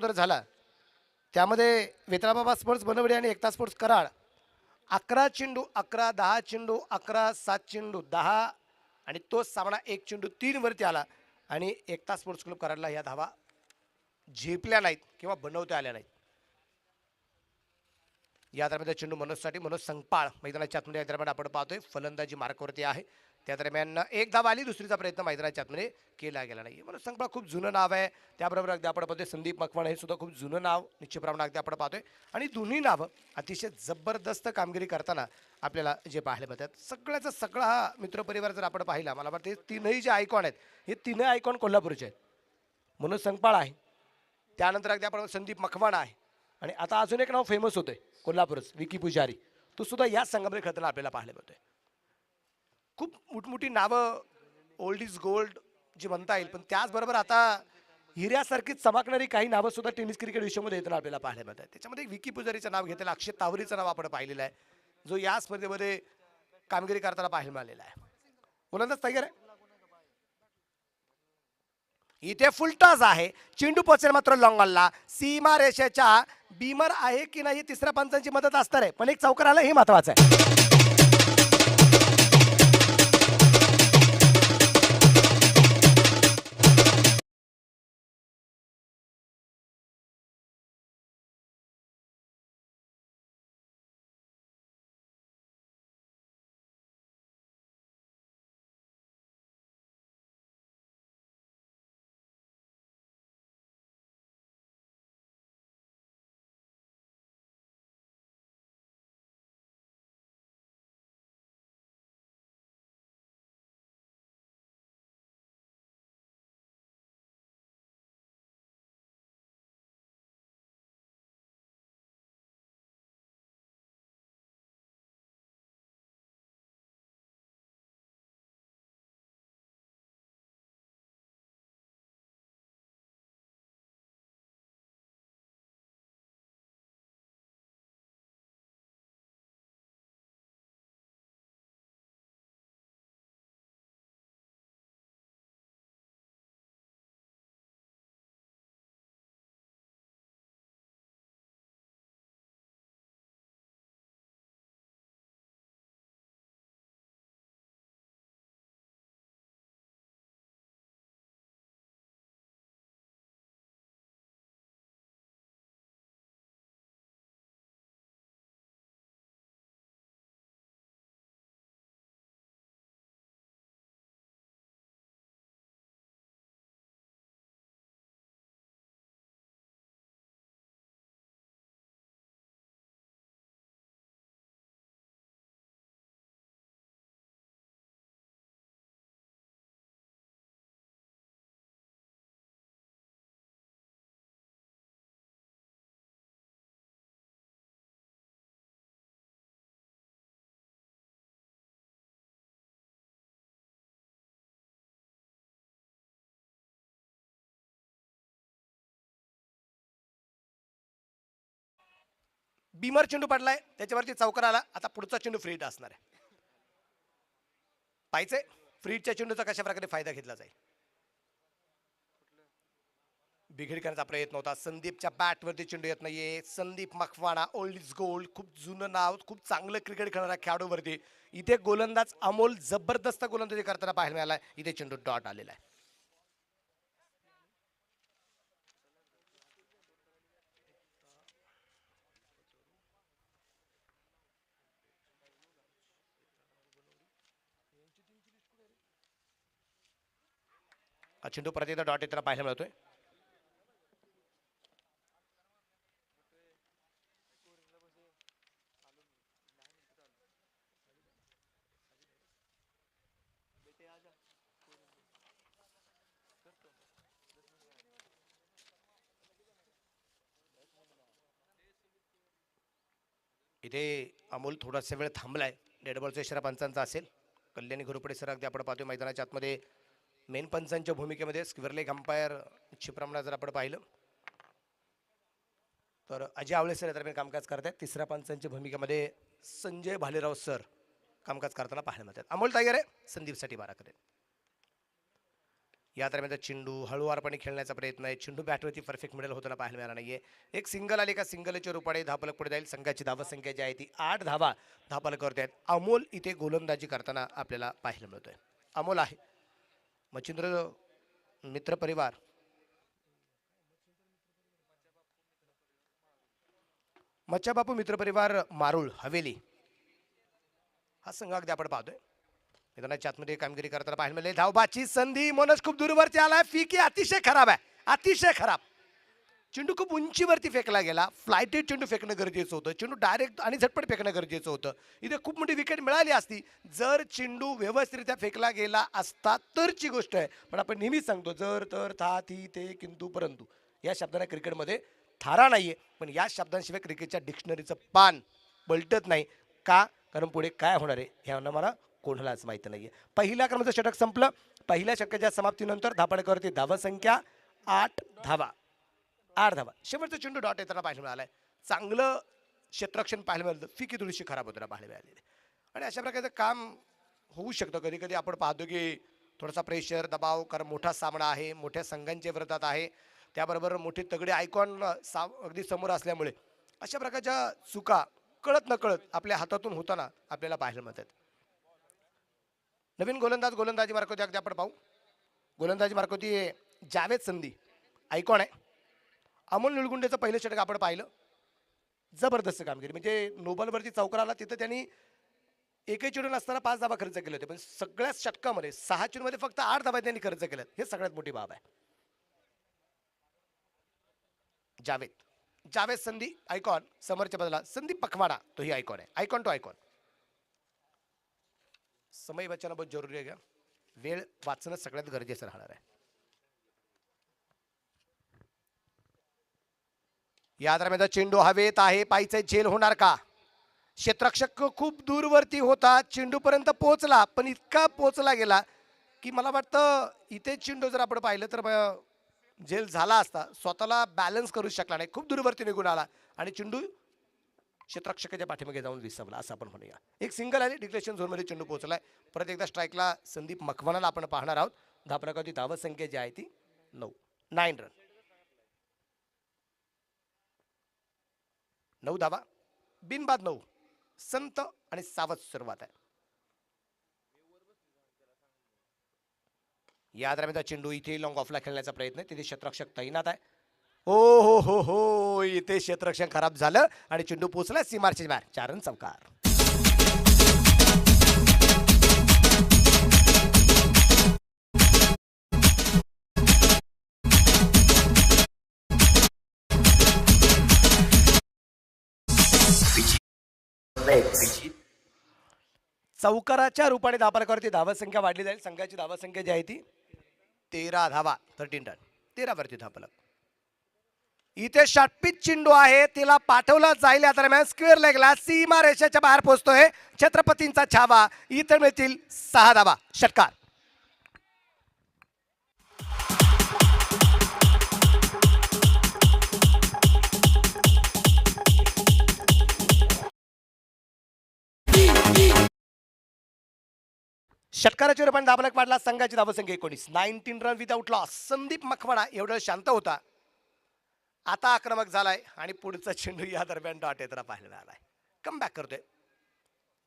जर झाला त्यामध्ये वेताळबाबा स्पोर्ट्स बनवडी आणि एकता स्पोर्ट्स कराड 11 चेंडू 11 10 चेंडू 11 7 चेंडू 10 आणि तोच सामना 1 चेंडू 3 वरती आला आणि एकता स्पोर्ट्स क्लब कराडला या धावा झेपल्या नाहीत किंवा बनवता आल्या नाहीत. या दरम्यान चेंडू मनोजसाठी मनोज संगपाळ मैदानाच्या आतमध्ये या दरम्यान आपण पाहतोय फलंदाजी मार्कवरती आहे. त्या दरम्यान एक धाव आली, दुसरीचा प्रयत्न मैदानाच्या आतमध्ये केला गेला नाही. मनोज संगपाळ खूप जुनं नाव आहे. त्याबरोबर अगदी आपण पाहतोय संदीप मकवाण हे सुद्धा खूप जुनं नाव निश्चितप्रमाणे अगदी आपण पाहतोय आणि दोन्ही नावं अतिशय जबरदस्त कामगिरी करताना आपल्याला जे पाहायला मिळतात. सगळ्याचा सगळा हा मित्रपरिवार जर आपण पाहिला, मला वाटतं तीनही जे आयकॉन आहेत हे तीनही आयकॉन कोल्हापूरचे आहेत. मनोज संगपाळ आहे, त्यानंतर अगदी आपण संदीप मकवाण आहे आणि आता अजून एक नाव फेमस होतंय कोल्हापूरच, विकी पुजारी. तो सुद्धा याच संघामध्ये खेळताना आपल्याला पाहायला मिळतोय. खूप मोठमोठी नावं ओल्ड इज गोल्ड जी म्हणता येईल, पण त्याचबरोबर आता हिऱ्यासारखीच चमकणारी काही नावं सुद्धा टेनिस क्रिकेट विश्वामध्ये येताना आपल्याला पाहायला मिळतात. त्याच्यामध्ये विकी पुजारीचं नाव घेतलेलं, अक्षय तावरीचं नाव आपण पाहिलेलं आहे, जो या स्पर्धेमध्ये कामगिरी करताना पाहायला मिळालेला आहे. गोलंदाज तयार आहे. इथे फुलटॉस आहे, चेंडू पोचेल मात्र लॉंगॉनला. सीमा रेषेच्या बीमर आहे की नाही तिसऱ्या पंचांची मदत असणार आहे, पण एक चौकार आलं हे महत्वाचं आहे. बीमर चेंडू पडलाय, त्याच्यावरती चौकार आला. आता पुढचा चेंडू फ्रीट असणार आहे. पाहिजे फ्रीटच्या चेंडूचा कशा प्रकारे फायदा घेतला जाईल. बिघड करण्याचा प्रयत्न होता. संदीपच्या बॅटवरती चेंडू येत नाहीये. Sandeep Makwana old is gold, खूप जुनं नाव, खूप चांगलं क्रिकेट खेळणाऱ्या खेळाडूवरती इथे गोलंदाज अमोल जबरदस्त गोलंदाजी करताना पाहायला मिळालाय. इथे चेंडू डॉट आलेला आहे. चेंडू परत एकदा डॉट येताना पाहायला मिळतोय. इथे अमोल थोडासा वेळ थांबलाय. डेडबॉलचा इशारा पंचांचा असेल. कल्याणी घोरपडे सर अगदी आपण पाहतोय मैदानाच्या आतमध्ये मेन पंचांच्या भूमिकेमध्ये स्क्वेअर लेग अंपायर क्षिप्रमाणात जर आपण पाहिलं तर अजय आवळे सर दरम्यान कामकाज करतात. तिसऱ्या पंचांच्या भूमिकेमध्ये संजय भालेराव सर कामकाज करताना पाहायला मिळतात. अमोल टायगर आहे, संदीपसाठी बारा करेल. या दरम्यान चेंडू हळूवारपणे खेळण्याचा प्रयत्न आहे. चेंडू बॅटवरती परफेक्ट मिडल होताना पाहायला मिळाला नाहीये. एक सिंगल आली का सिंगलच्या रूपाने धावफलक पुढे जाईल. संघाची धावसंख्या जी आहे ती 8 धावा धावफलकावरती आहेत. अमोल इथे गोलंदाजी करताना आपल्याला पाहायला मिळतोय. अमोल आहे. मच्छिंद्र मित्र परिवार मच्छाबापू मित्र परिवार मारुळ हवेली हा संघ अगदी आपण पाहतोय. मैदानाच्या आतमध्ये कामगिरी करताना पाहायला मिळाले. धावबाची संधी मनोज खूप दूरवरती आलाय. फिकी अतिशय खराब आहे. अतिशय खराब. चेंडू खूप उंचीवरती फेकला गेला. फ्लायटेड चेंडू फेकणं गरजेचं होतं. चेंडू डायरेक्ट आणि झटपट फेकणं गरजेचं होतं. इथे खूप मोठी विकेट मिळाली असती जर चेंडू व्यवस्थितरित्या फेकला गेला असता तरची गोष्ट आहे. पण आपण नेहमीच सांगतो जर तर था थी ते किंतु परंतु या शब्दांना क्रिकेटमध्ये थारा नाहीये. पण या शब्दांशिवाय क्रिकेटच्या डिक्शनरीचं पान पलटत नाही. का? कारण पुढे काय होणार आहे ह्यानं मला कोणालाच माहिती नाहीये. पहिल्या क्रमांकाचं षटक संपलं. पहिल्या षटकाच्या समाप्तीनंतर धापडकरती धावसंख्या 8 धावा. 8 धावा. शेवटचा चेंडू डॉट येताना पाहायला मिळालाय. चांगलं क्षेत्ररक्षण पाहायला मिळालं. फिकी थोडीशी खराब होताना पाहायला मिळालेली. आणि अशा प्रकारचं काम होऊ शकतं. कधी कधी आपण पाहतो की थोडासा प्रेशर दबाव कारण मोठा सामना आहे. मोठ्या संघांच्या विरोधात आहे. त्याबरोबर मोठे तगडे आयकॉन अगदी समोर असल्यामुळे अशा प्रकारच्या चुका कळत नकळत आपल्या हातातून होताना आपल्याला पाहायला मिळतात. नवीन गोलंदाजी मार्कवती अगदी आपण पाहू. गोलंदाजी मार्कवती जावेद संधी आयकॉन आहे. अमोल निळगुंडेचं पहिलं षटक आपण पाहिलं. जबरदस्त कामगिरी म्हणजे नोबलवरती चौकार आला तिथं त्यांनी एकही चेंडू नसताना 5 धावा खर्च केले होते. पण सगळ्याच षटकामध्ये 6 चेंडूमध्ये फक्त 8 धावा त्यांनी खर्च केल्यात. हे सगळ्यात मोठी बाब आहे. जावेद संधी आयकॉन समोरच्या बाजूला संदीप पखवाडा तोही आयकॉन आहे. Icon to icon. समय बचाना बहुत जरुरी आहे. वेळ वाचणं सगळ्यात गरजेचं राहणार आहे. या दरम्यान चेंडू हवेत आहे. पायचे झेल होणार का? क्षेत्ररक्षक खूप दूरवरती होता. चेंडूपर्यंत पोहोचला पण इतका पोहोचला गेला की मला वाटतं इथे चेंडू जर आपण पाहिलं तर झेल झाला असता. स्वतःला बॅलन्स करू शकला नाही. खूप दूरवरती निघून आला आणि चेंडू क्षेत्ररक्षकाच्या पाठीमागे जाऊन विसरला असं आपण म्हणूया. एक सिंगल आली. डिक्लेरेशन झोनमध्ये चेंडू पोहोचलाय. परत एकदा स्ट्राईकला संदीप मखवानाला आपण पाहणार आहोत. धावफलकावरती धावसंख्या जी आहे ती 9 रन. 9 धावा बिनबाद 9. संत आणि सावध सुरुवात आहे. या दरम्यान चेंडू इथे लॉंग ऑफला खेळण्याचा प्रयत्न तिथे क्षेत्ररक्षक तैनात आहे. हो इथे क्षेत्ररक्षण खराब झालं आणि चेंडू पोहोचला सीमारच्या बाहेर. 4 रन चौकार. चौकाराच्या रूपाने धावफलकावरती धावसंख्या वाढली जाईल. संघाची धावसंख्या जी आहे ती 13 धावा 13 रन. 13 वरती धावफलक. इथे षटपीच चेंडू आहे. तिला पाठवला जाईल. या दरम्यान स्क्वेअर लेगला सीमा रेषेच्या बाहेर पोहोचतोय. छत्रपतींचा छावा. इथे मिळतील 6 धावा. षटकार. षटकाराच्या रूपाने धावफलक वाढला. संघाची धावसंख्या 19 रन विदाउट लॉस. संदीप मखवाडा एवढं शांत होता. आता आक्रमक झालाय आणि पुढचा चेंडू या दरम्यान डॉट येताना पाहायला मिळालाय. कम बॅक करतोय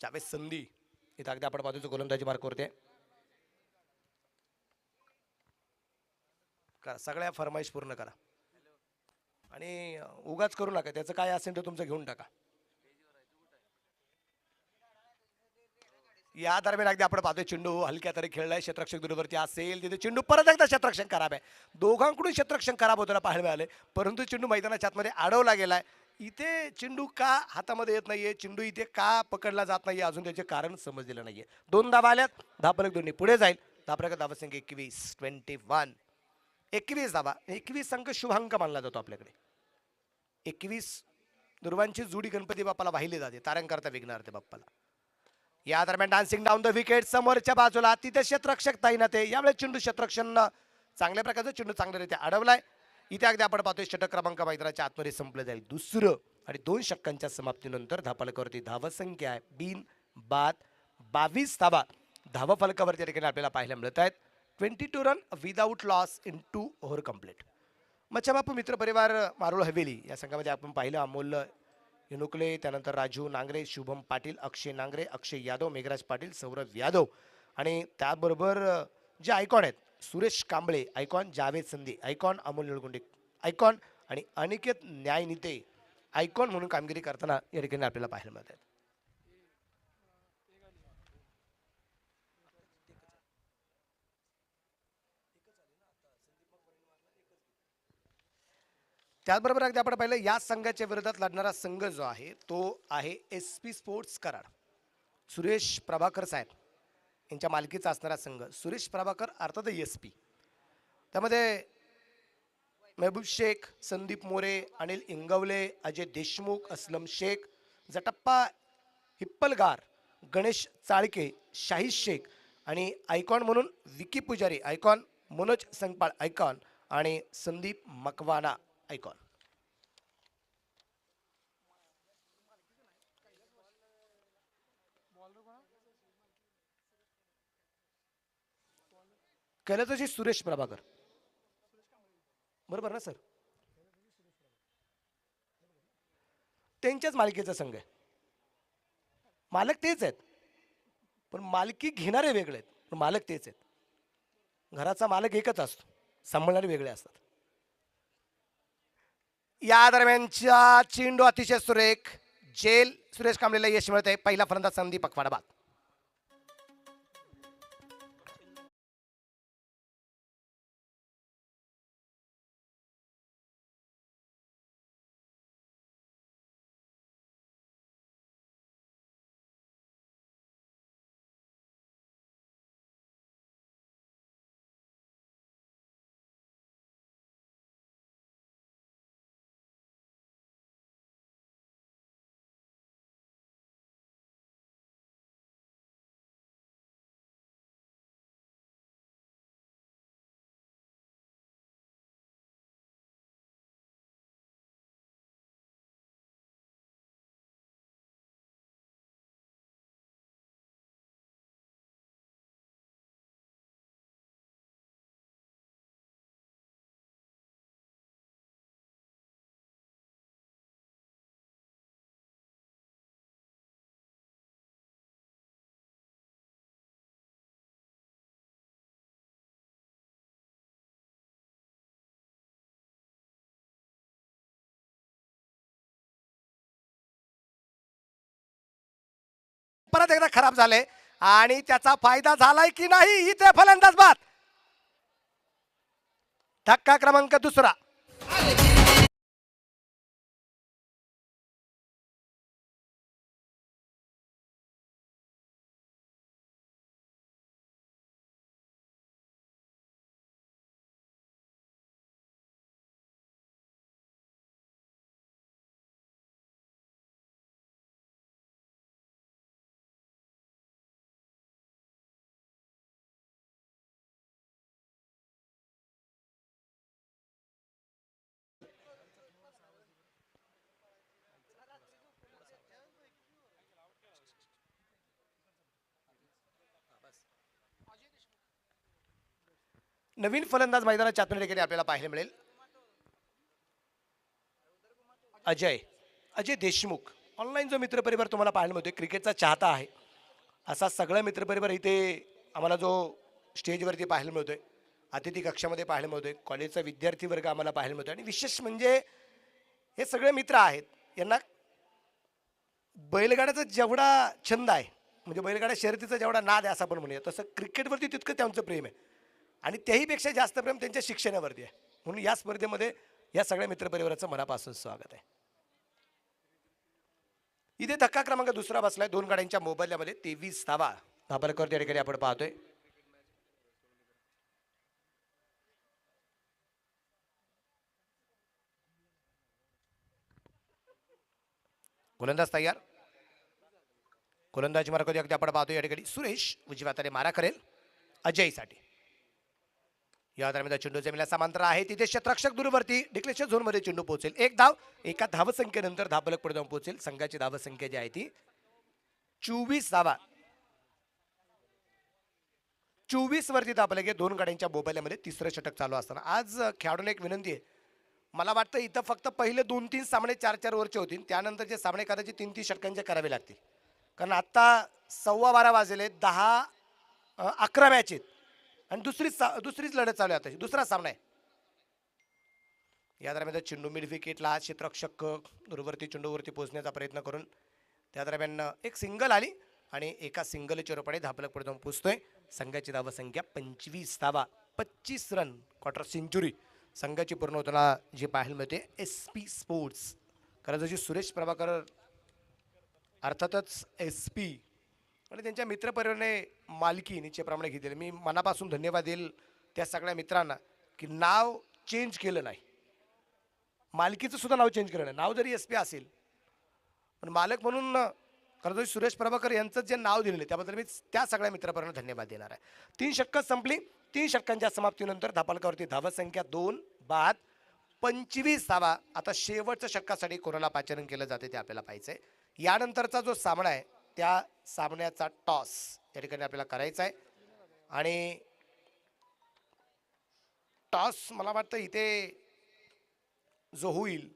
जावेद संधी. इथं अगदी आपण पाहतो गोलंदाजी मार्क करते. सगळ्या फरमाईश पूर्ण करा आणि उगाच करू नका. त्याचं काय असेल तर तुमचं घेऊन टाका. या दरम्यान अगदी आपण पाहतोय चेंडू हलक्या तरी खेळलाय. क्षेत्ररक्षक दूरवरती असेल तिथे चेंडू परत एकदा क्षेत्ररक्षण खराब आहे. दोघांकडून क्षेत्ररक्षण खराब होताना पाहायला मिळाले. परंतु चेंडू मैदानाच्या आतमध्ये अडवला गेलाय. इथे चेंडू का हातामध्ये येत नाहीये. चेंडू इथे का पकडला जात नाहीये अजून त्याचे कारण समजलेलं नाहीये. 2 धावा आल्यात. धावफलक दोन्ही पुढे जाईल. धावफलक धावसंख्या 21 21 धावा. 21 अंक शुभांक मानला जातो आपल्याकडे. 21 दुर्वांची जुडी गणपती बाप्पाला वाहिली जाते. तारंकरता विघ्नार्थ बाप्पाला. या दरम्यान डान्सिंग डाऊन द विकेट समोरच्या बाजूला तिथे क्षेत्ररक्षक तैनात आहे. यावेळेस चेंडू क्षेत्ररक्षण चांगल्या प्रकारचं चेंडू चांगल्यारीत्या अडवलाय. इथे अगदी आपण पाहतोय षटक क्रमांक मैदानाच्या आतमध्ये संपलं जाईल. दुसरं आणि 2 षटकांच्या समाप्तीनंतर धावफलकावरती धावसंख्या आहे बिन बाद 22 धावा धावफलकावरती ठिकाणी आपल्याला पाहायला मिळत आहेत. 22 run without loss in 2 over complete. मच्छाबापू मित्र परिवार मारुळ हवेली या संघामध्ये आपण पाहिलं अमोल युनुकले, त्यानंतर राजू नांगरे, शुभम पाटील, अक्षय नांगरे, अक्षय यादव, मेघराज पाटील, सौरभ यादव आणि त्याबरोबर जे आयकॉन आहेत सुरेश कांबळे आयकॉन, जावेद संधी आयकॉन, अमोल निळगुंडे आयकॉन आणि अनिकेत न्यायनिते आयकॉन म्हणून कामगिरी करताना या ठिकाणी आपल्याला पाहायला मिळत आहेत. त्याचबरोबर अगदी आपण पाहिलं या संघाच्या विरोधात लढणारा संघ जो आहे तो आहे SP स्पोर्ट्स कराड. सुरेश प्रभाकर साहेब यांच्या मालकीचा असणारा संघ. सुरेश प्रभाकर अर्थात SP. त्यामध्ये महबूब शेख, संदीप मोरे, अनिल इंगवले, अजय देशमुख, असलम शेख, जटप्पा हिप्पलगार, गणेश चाळके, शाहीद शेख आणि आयकॉन म्हणून विकी पुजारी आयकॉन, मनोज संगपाळ आयकॉन आणि संदीप मकवाना आयकॉन. कैलासवासी सुरेश प्रभाकर बरोबर ना सर? त्यांच्याच मालकीचा संघ आहे. मालक तेच आहेत पण मालकी घेणारे वेगळे आहेत, पण मालक तेच आहेत. घराचा मालक एकच असतो, सांभाळणारे वेगळे असतात. या दरम्यानच्या चेंडू अतिशय सुरेख जेल सुरेश कांबळेला यश मिळत आहे. पहिला फलंदाज संदीप पखवाडा बाद. परत एकदा खराब झाले आणि त्याचा फायदा झालाय की नाही इथे फलंदाज बाद. धक्का क्रमांक दुसरा. नवीन फलंदाज मैदानात चातुर्य ठिकाणी आपल्याला पाहायला मिळेल. अजय अजय देशमुख. ऑनलाईन जो मित्रपरिवार तुम्हाला पाहायला मिळतोय क्रिकेटचा चाहता आहे असा सगळा मित्रपरिवार इथे आम्हाला जो स्टेजवरती पाहायला मिळतोय, अतिथी कक्षामध्ये पाहायला मिळतोय, कॉलेजचा विद्यार्थी वर्ग आम्हाला पाहायला मिळतोय. आणि विशेष म्हणजे हे सगळे मित्र आहेत यांना बैलगाड्याचा जेवढा छंद आहे म्हणजे बैलगाड्या शर्यतीचा जेवढा नाद आहे असं आपण म्हणूया, तसं क्रिकेटवरती तितकं त्यांचं प्रेम आहे आणि त्याहीपेक्षा जास्त प्रेम त्यांच्या शिक्षणावरती आहे. म्हणून या स्पर्धेमध्ये या सगळ्या मित्रपरिवाराचं मनापासून स्वागत आहे. इथे धक्का क्रमांक दुसरा बसलाय. दोन गाड्यांच्या मोबाईलमध्ये 23 धावा धाबरकर त्या ठिकाणी आपण पाहतोय. गोलंदाज तयार. गोलंदाजी मार्ग अगदी आपण पाहतोय या ठिकाणी सुरेश उजव्या हाताने मारा करेल अजयसाठी. या दरम्यान चेंडू जमिनीला समांतर आहे तिथे क्षेत्ररक्षक दूरवरती डिक्लेरेशन झोन मध्ये चेंडू पोहोचेल. एक धाव एका धावसंख्येनंतर धाबलक पुढे जाऊन पोहोचेल. संघाची धावसंख्या जी आहे ती 24 धावा 24 वरती दाबले गे दोन गाड्यांच्या मोबाईलमध्ये तिसरं षटक चालू असताना आज खेळाडूंना एक विनंती आहे. मला वाटतं इथं फक्त पहिले 2-3 सामने 4-4 ओव्हरचे होतील, त्यानंतरचे सामने कदाचित 3-3 षटकांचे करावे लागतील. कारण आता 12:15 वाजले, 11 मॅच आहेत आणि दुसरीच लढत चालू आहे. आता दुसरा सामना आहे. या दरम्यान चेंडू मिड विकेटला, क्षेत्ररक्षक दूरवर्ती चेंडूवरती पोहोचण्याचा प्रयत्न करून त्या दरम्यान एक सिंगल आली आणि एका सिंगलच्या रूपाने धापलक पुढे जाऊन पोहोचतोय. संघाची धाव संख्या 25 धावा, 25 रन, क्वार्टर सेंचुरी संघाची पूर्ण होताना जी पाहायला मिळते. SP स्पोर्ट्स कर्जतची सुरेश प्रभाकर अर्थातच SP आणि त्यांच्या मित्रपरिवाराने मालकी निश्चयप्रमाणे घेतलेली. मी मनापासून धन्यवाद देईल त्या सगळ्या मित्रांना की नाव चेंज केलं नाही, मालकीचं सुद्धा नाव चेंज केलं नाही. नाव जरी SP असेल पण मालक म्हणून कर्जत सुरेश प्रभाकर यांचं जे नाव दिलेलं त्याबद्दल मी त्या सगळ्या मित्रपरिवारांना धन्यवाद देणार आहे. 3 षटकं संपली. 3 षटकांच्या समाप्तीनंतर धापलकावरती धावसंख्या 2 बाद 25 धावा. आता शेवटच्या षटकासाठी कोणाला पाचारण केलं जाते ते आपल्याला पाहायचंय. यानंतरचा जो सामना आहे त्या सामन्याचा टॉस या ठिकाणी आपल्याला करायचा आहे आणि टॉस मला वाटतं इथे जो होईल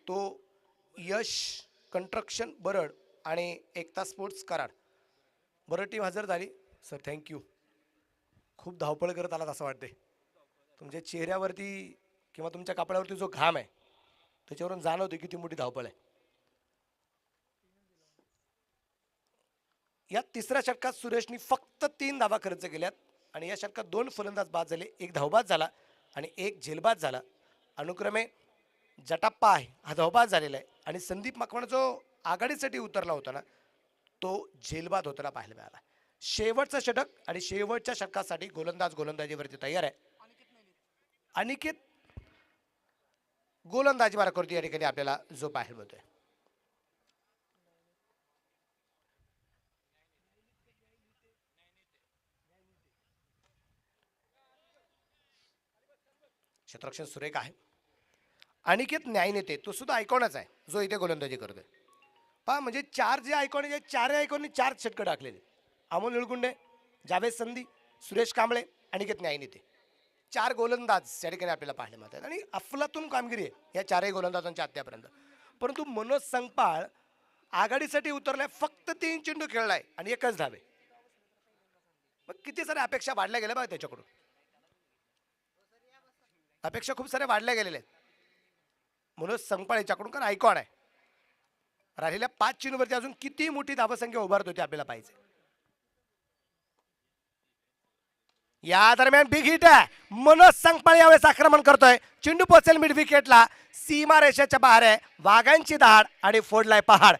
तो यश कंस्ट्रक्शन बरड आणि एकता स्पोर्ट्स कराड. बरड टीम हजर झाली. Sir thank you. खूप धावपळ करत आलात असं वाटते. तुमच्या चेहऱ्यावरती किंवा तुमच्या कपड्यावरती जो घाम आहे त्याच्यावरून जाणवते किती मोठी धावपळ आहे. या तिसऱ्या षटकात सुरेशनी फक्त 3 धावा खर्च केल्यात आणि या षटकात 2 फलंदाज बाद झाले, 1 धावबाद झाला आणि 1 झेलबाद झाला. अनुक्रमे जटाप्पा आहे हा धावबाद झालेला आहे आणि संदीप मकवाना जो आघाडीसाठी उतरला होता ना तो झेलबाद होताना पाहायला मिळाला. शेवटचं षटक आणि शेवटच्या षटकासाठी गोलंदाजीवरती तयार आहे. अनिकेत गोलंदाजी मार्गावरती या ठिकाणी आपल्याला जो पाहायला मिळतोय. क्षेत्ररक्षण सुरेख आहे. अनिकेत न्याय नेते तो सुद्धा आयकॉनच आहे जो इथे गोलंदाजी करतोय. पहा म्हणजे 4 जे आयकॉन आहे 4 आयकॉननी 4 षटकं टाकलेले. अमोल निळकुंडे, जावेद संधी, सुरेश कांबळे, अनिकेत न्याय नेते 4 गोलंदाज या ठिकाणी आपल्याला पाहायला मिळतात आणि अफलातून कामगिरी आहे या 4ही गोलंदाजांच्या अद्यापर्यंत. परंतु मनोज संगपाळ आघाडीसाठी उतरलाय, फक्त 3 चेंडू खेळलाय आणि 1च धावे. मग किती साऱ्या अपेक्षा वाढल्या गेल्या बघा त्याच्याकडून. अपेक्षा खूप साऱ्या वाढल्या गेलेल्या आहेत मनोज संगपाळ याच्याकडून, कारण आयकॉन आहे. राहिलेल्या 5 चेंडूवरती अजून किती मोठी धावसंख्या उभारत होती आपल्याला पाहिजे. या दरम्यान बिग हिट आहे. मनोज संगपाळ यावेळेस आक्रमण करतोय. चेंडू पोहोचेल मिड विकेटला, सीमा रेषेच्या बाहेर आहे. वाघांची धाड आणि फोडलाय पहाड.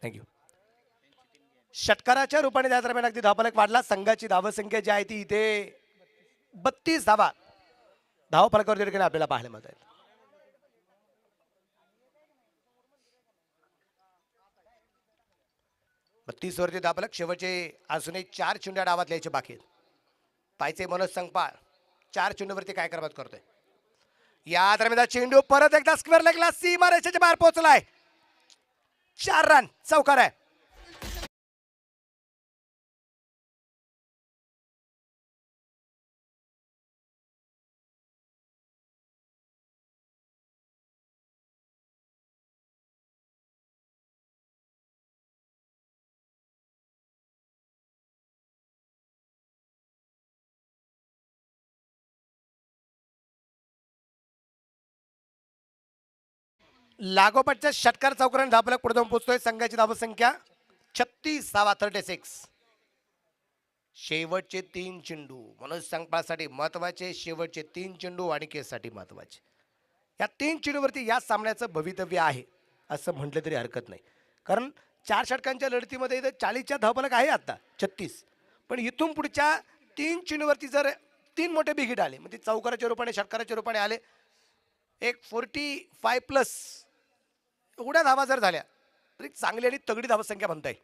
थँक्यू. षटकाराच्या रूपाने त्या दरम्यान अगदी धावफलक वाढला. संघाची धावसंख्या जी आहे ती इथे 32 धावा धावफलकावर ठिकाणी आपल्याला पाहायला मिळत आहेत. वरती धावफलक. शेवटचे अजूनही 4 चेंडू डावात लिहायचे बाकी आहेत. पाहिजे मनोज संगपाळ 4 चेंडूवरती काय करमत करतोय. या दरम्यान चेंडू परत एकदा स्क्वेअर लेगला सीमा रेषेच्या बाहेर पोहोचलाय. 4 रन चौकार आहे. लागोपाठच्या षटकार चौकाराने धावफलक पुढे जाऊन पोहोचतोय. संघाची धावसंख्या 36 धावा 36. शेवटचे 3 चेंडू मनोज संगपाळसाठी महत्वाचे. शेवटचे 3 चेंडू अनिकेतसाठी महत्वाचे. या 3 चेंडूवरती या सामन्याचं भवितव्य आहे असं म्हटलं तरी हरकत नाही. कारण 4 षटकांच्या लढतीमध्ये 40च्या धावफलक आहे आता 36. पण इथून पुढच्या 3 चेंडूवरती जर 3 मोठे बिग हिट आले म्हणजे चौकाराच्या रूपाने षटकाराच्या रूपाने आले एक 45 प्लस एवढ्या धावा जर झाल्या तरी चांगली आणि तगडी धावसंख्या म्हणता येईल.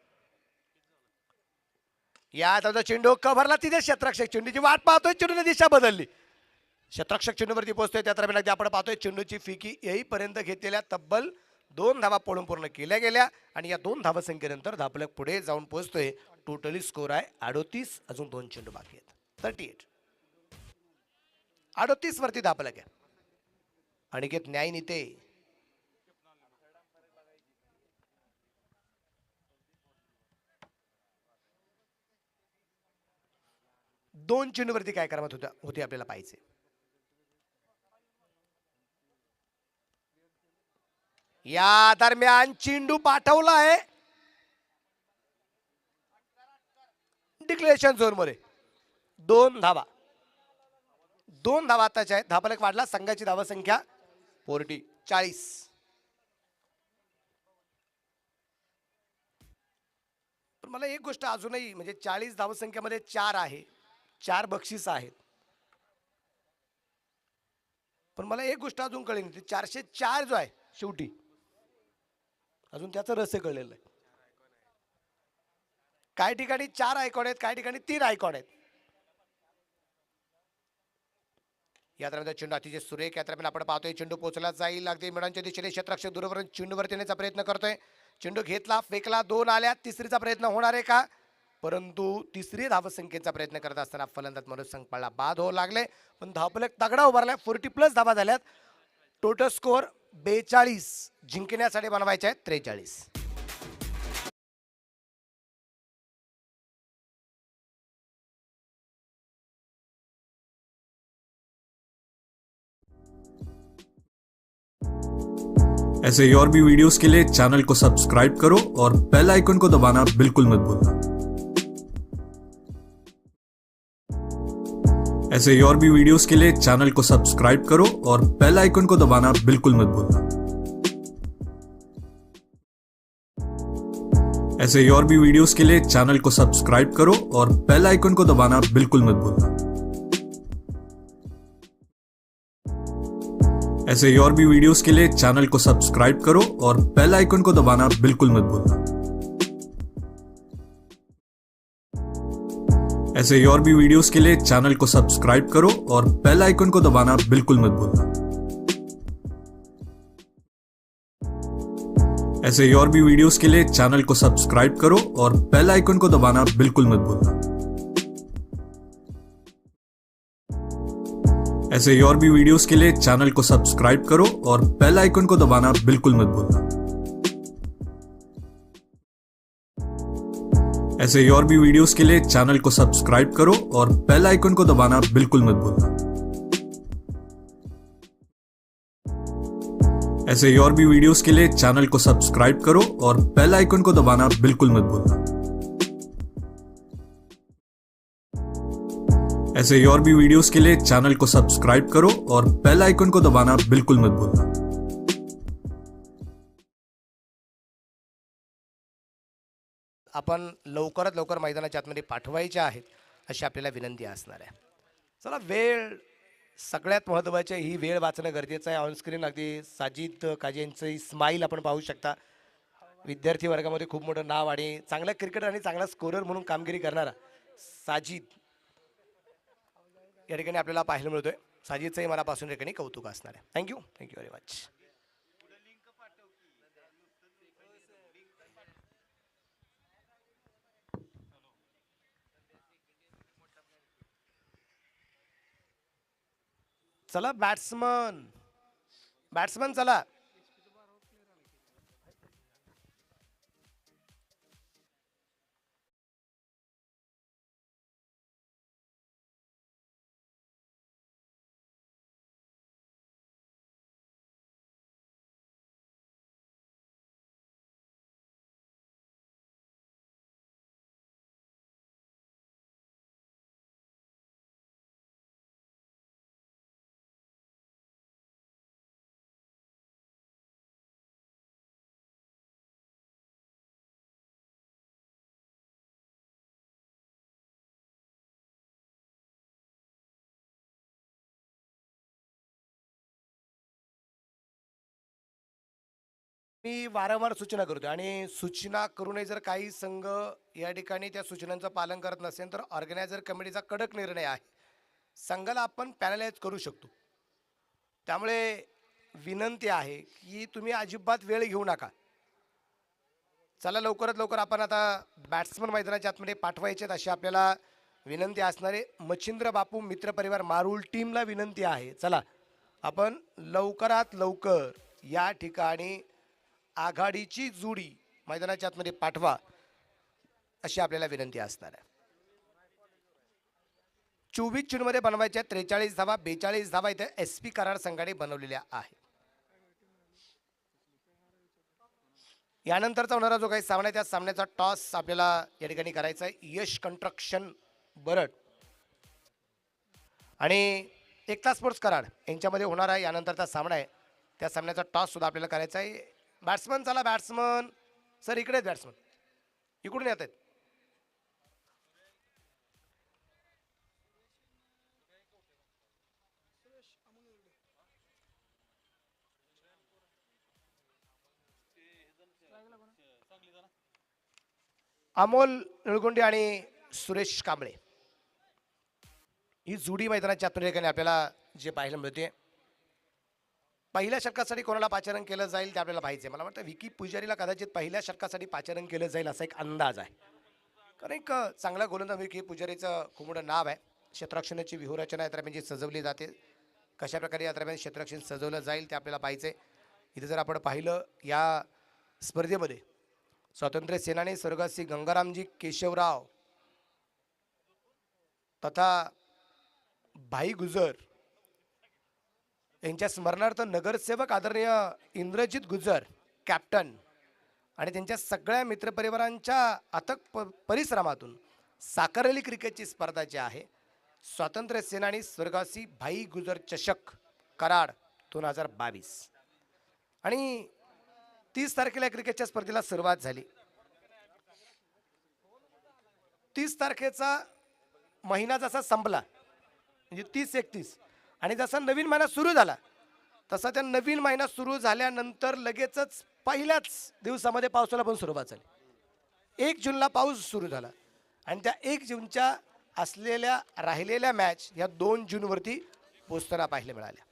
या आता चेंडू कव्हरला तिथे क्षेत्ररक्षक चेंडूची वाट पाहतोय चेंडूने दिशा बदलली क्षेत्ररक्षक चेंडूवरती पोहोचतोय त्या दरम्यान अगदी आपण पाहतोय चेंडूची फिकी येईपर्यंत घेतलेल्या तब्बल 2 धावा पळून पूर्ण केल्या गेल्या आणि या 2 धावसंख्येनंतर धापलक पुढे जाऊन पोहोचतोय. टोटली स्कोर आहे 38. अजून 2 चेंडू बाकी आहेत 38. 38 वरती धापलक आहे. अनिकेत न्याय नीते 2 चेंडूवरती काय करामत होती आपल्याला पाहिजे. या दरम्यान चेंडू पाठवला आहे डिक्लेरेशन झोन मध्ये 2 धावा 2 धावा आताच्या आहेत. धापलक वाढला संघाची धावा संख्या 40. पण मला एक गोष्ट अजूनही म्हणजे 40 धावसंख्येमध्ये 4 आहे 4 बक्षीस आहेत. पण मला एक गोष्ट अजून कळली नाही 404 जो आहे शेवटी अजून त्याचं रहस्य कळलेलं आहे. काही ठिकाणी 4 आयकॉन आहेत काही ठिकाणी 3 आयकॉन आहेत. या दरम्यान चेंडू अतिशय सुरेख या दरम्यान आपण पाहतोय चेंडू पोहोचला जाईल अगदी मिळांच्या दिशेने क्षेत्ररक्षक दूरवरून चेंडूवरती येण्याचा प्रयत्न करतोय. चेंडू घेतला फेकला 2 आल्या तिसरीचा प्रयत्न होणार आहे का परंतु तिसरी धावसंख्येचा प्रयत्न करत असताना फलंदाज मनोज संकपाळला बाद होऊ लागले. पण धावफलक तगडा उभारलाय 40 प्लस धावा झाल्यात. टोटल स्कोर 42 जिंकण्यासाठी बनवायचे आहेत 43. ऐसे ही और भी वीडियोस के लिए चैनल को सब्सक्राइब करो और बेल आइकन को दबाना बिल्कुल मत भूलना. ऐसे ही और भी वीडियोस के लिए चैनल को सब्सक्राइब करो और बेल आइकन को दबाना बिल्कुल मत भूलना. ऐसे ही और भी वीडियोस के लिए चैनल को सब्सक्राइब करो और बेल आइकन को दबाना बिल्कुल मत भूलना. ऐसे ही और भी वीडियोस के लिए चैनल को सब्सक्राइब करो और बेल आइकन को दबाना बिल्कुल मत भूलना. ऐसे ही और भी वीडियोस के लिए चैनल को सब्सक्राइब करो और बेल आइकन को दबाना बिल्कुल मत भूलना. ऐसे ही और भी वीडियोस के लिए चैनल को सब्सक्राइब करो और बेल आइकन को दबाना बिल्कुल मत भूलना. ऐसे ही और भी वीडियोस के लिए चैनल को सब्सक्राइब करो और बेल आइकन को दबाना बिल्कुल मत भूलना. ऐसे ही और भी वीडियोस के लिए चैनल को सब्सक्राइब करो और बेल आइकन को दबाना बिल्कुल मत भूलना. ऐसे ही और भी वीडियोस के लिए चैनल को सब्सक्राइब करो और बेल आइकन को दबाना बिल्कुल मत भूलना. ऐसे ही और भी वीडियोस के लिए चैनल को सब्सक्राइब करो और बेल आइकन को दबाना बिल्कुल मत भूलना. आपण लवकरात लवकर मैदानाच्या आतमध्ये पाठवायचे आहेत अशी आपल्याला विनंती असणार आहे. चला वेळ सगळ्यात महत्त्वाची ही वेळ वाचणं गरजेचं आहे. ऑनस्क्रीन अगदी साजिद काजे यांचं स्माईल आपण पाहू शकता. विद्यार्थी वर्गामध्ये खूप मोठं नाव आणि चांगला क्रिकेटर आणि चांगला स्कोरर म्हणून कामगिरी करणारा साजिद या ठिकाणी आपल्याला पाहायला मिळतोय. साजिदचंही मनापासून ठिकाणी कौतुक असणार आहे. Thank you very much. चला बॅट्समन चला. मी वारंवार सूचना करतो आणि सूचना करूनही जर काही संघ या ठिकाणी त्या सूचनांचं पालन करत नसेल तर ऑर्गनायझर कमिटीचा कडक निर्णय आहे. संघाला आपण पॅनलाइज करू शकतो. त्यामुळे विनंती आहे की तुम्ही अजिबात वेळ घेऊ नका. चला लवकरात लवकर आपण आता बॅट्समन मैदानाच्या आतमध्ये पाठवायचे आहेत अशी आपल्याला विनंती असणारे मच्छिंद्र बापू मित्रपरिवार मारूल टीमला विनंती आहे. चला आपण लवकरात लवकर या ठिकाणी आघाडीची जोडी मैदानाच्या आतमध्ये पाठवा अशी आपल्याला विनंती असणार आहे. 24 चेंडूमध्ये बनवायच्या 43 धावा 42 धावा इथे SP कराड संघाने बनवलेल्या आहे. यानंतरचा होणारा जो काही सामना आहे त्या सामन्याचा टॉस आपल्याला या ठिकाणी करायचा आहे. यश कंस्ट्रक्शन बरड आणि एकता स्पोर्ट्स कराड यांच्यामध्ये होणार आहे यानंतरचा सामना आहे. त्या सामन्याचा टॉस सुद्धा आपल्याला करायचा आहे. बॅट्समन चला बॅट्समन सर इकडेच बॅट्समन इकडून येत आहेत. अमोल निळगुंडे आणि सुरेश कांबळे ही जोडी मैदानाच्या आतून ठिकाणी आपल्याला जे पाहायला मिळते. पहिल्या षटकासाठी कोणाला पाचारण केलं जाईल ते आपल्याला पाहिजे. मला वाटतं विकी पुजारीला कदाचित पहिल्या षटकासाठी पाचारण केलं जाईल असा एक अंदाज आहे. कारण एक चांगला गोलंदाज विकी पुजारीचं खूप मोठं नाव आहे. क्षेत्ररक्षणाची व्यूहरचना या दरम्यान जी सजवली जाते कशा प्रकारे या दरम्यान क्षेत्ररक्षण सजवलं जाईल ते आपल्याला पाहिजे. इथे जर आपण पाहिलं या स्पर्धेमध्ये स्वातंत्र्य सेनानी स्वर्गस्थ गंगारामजी केशवराव तथा भाई गुजर यांच्या स्मरणार्थ नगरसेवक आदरणीय इंद्रजित गुजर कॅप्टन आणि त्यांच्या सगळ्या मित्रपरिवारांच्या अथक परिश्रमातून साकारली क्रिकेटची स्पर्धा जी आहे स्वातंत्र्य सेनानी स्वर्गवासी भाई गुजर चषक कराड 2022 आणि 30 तारखेला क्रिकेटच्या स्पर्धेला सुरुवात झाली. 30 तारखेचा महिना जसा संपला म्हणजे 30-31 आणि जसा नवीन महिना सुरू झाला तसा त्या नवीन महिना सुरू झाल्यानंतर लगेचच पहिल्याच दिवसामध्ये पावसाला पण सुरुवात झाली. 1 जूनला पाऊस सुरू झाला आणि त्या 1 जूनच्या असलेल्या राहिलेल्या मॅच या 2 जूनवरती पोचताना पाहायला मिळाल्या.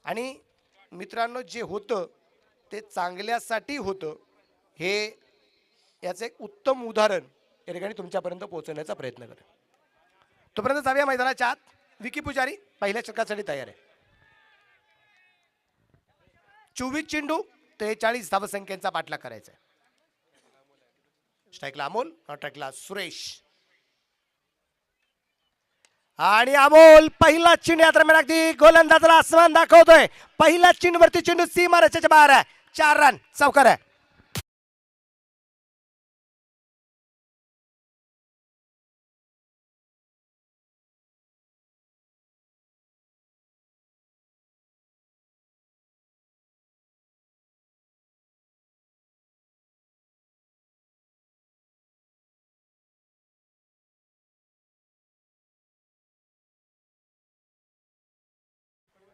आणि मित्रांनो जे होतं ते चांगल्यासाठी होतं हे याचं एक उत्तम उदाहरण या ठिकाणी तुमच्यापर्यंत पोहोचवण्याचा प्रयत्न करेन. तोपर्यंत जाऊया मैदानाच्या आत. विकी पुजारी पहिल्या षटकासाठी तयार आहे. 24 चेंडू 43 धावसंख्येचा पाठलाग करायचा आहे. स्ट्राईकला अमोल स्ट्राईकला सुरेश आणि अमोल पहिला चेंडू या दरम्यान अगदी गोलंदाजाला आसमान दाखवतोय. पहिला चेंडूवरती चेंडू सीमारेषेच्या बाहेर आहे. 4 रन चौकार आहे.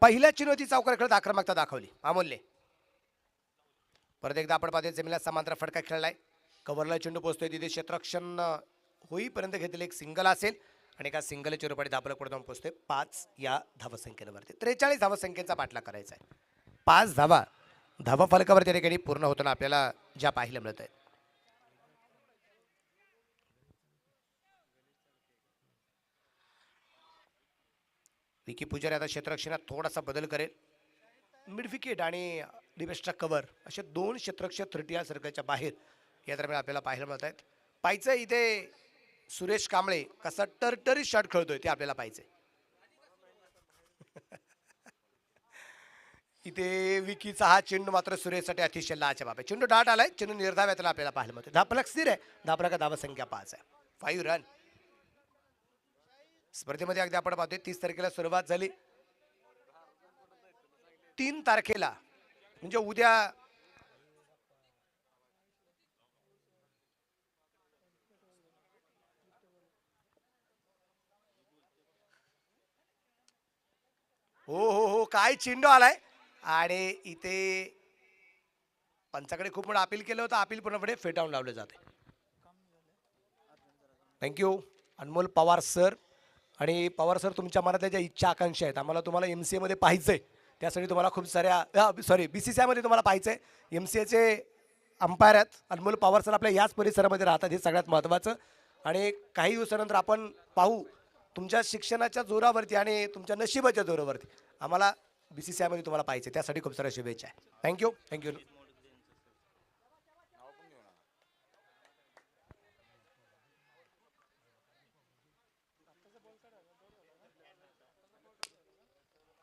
पहिल्या चेंडूवरती चौकार खेळत आक्रमकता दाखवली अमोलने. परत एकदा आपण पाहतोय जमिनीला समांतर फटका खेळलाय. कव्हरला चेंडू पोहोचतोय तिथे क्षेत्ररक्षण होईपर्यंत घेतलेले एक सिंगल असेल आणि एका सिंगलच्या रूपाने धाबला पुढे जाऊन पोहोचतोय 5 या धावसंख्येवरती. 43 धावसंख्येचा पाठलाग करायचा आहे. 5 धावा फलकावर त्या ठिकाणी पूर्ण होताना आपल्याला ज्या पाहायला मिळत आहेत. विकी पुजारी आता क्षेत्ररक्षणात थोडासा बदल करेल. मिड विकेट आणि डिफेन्सचा कव्हर असे 2 क्षेत्ररक्षक 30 या सर्कलच्या बाहेर या दरम्यान आपल्याला पाहायला मिळत आहेत. पाहिजे इथे सुरेश कांबळे कसा टरटरी शॉट खेळतोय ते आपल्याला पाहिजे. इथे विकीचा हा चेंडू मात्र सुरेशसाठी अतिशय लाजवाब आहे. चेंडू डाट आलाय. चेंडू निर्धाव्यातला आपल्याला पाहायला मिळतो. धापलक स्थिर आहे. धापलका धावसंख्या 5 आहे. 5 रन. स्पर्धेमध्ये अगदी आपण पाहतोय 30 तारखेला सुरुवात झाली. 3 तारखेला म्हणजे उद्या हो हो हो काय चेंडू आलाय आणि इथे पंचाकडे खूप मोठं अपील केलं होतं, अपील पूर्णपणे फेटाळून लावलं जाते. थँक्यू अनमोल पवार सर. आणि पवार सर, तुमच्या मनातल्या ज्या इच्छा आकांक्षा आहेत, आम्हाला तुम्हाला MCA मध्ये पाहिजे, त्यासाठी तुम्हाला खूप साऱ्या सॉरी BCCI मध्ये तुम्हाला पाहिजे. MCAचे अंपायर आहेत अनमोल पवार सर, आपल्या याच परिसरामध्ये राहतात, हे सगळ्यात महत्त्वाचं. आणि काही दिवसानंतर आपण पाहू तुमच्या शिक्षणाच्या जोरावरती आणि तुमच्या नशिबाच्या जोरावरती आम्हाला BCCI मध्ये तुम्हाला पाहिजे, त्यासाठी खूप साऱ्या शुभेच्छा आहे. Thank you thank you.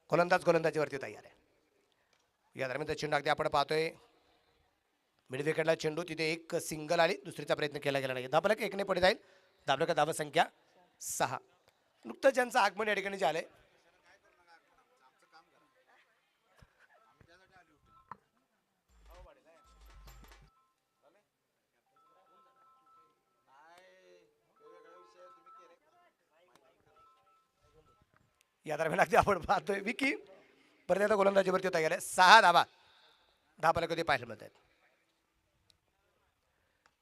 गोलंदाजीवरती तयार आहे. या दरम्यान चेंडू अगदी आपण पाहतोय मिड विकेटला चेंडू, तिथे एक सिंगल आली, दुसरीचा प्रयत्न केला गेला नाही. धाबलक एकने पुढे जाईल. धाबलक धाव संख्या 6. नुकतंच ज्यांचं आगमन या ठिकाणी झालंय, या दरम्यान अगदी आपण पाहतोय विकी परत एकदा गोलंदाजीवरती तयार आहे. 6 धावा धाबलक होते पाहायला मिळत आहेत.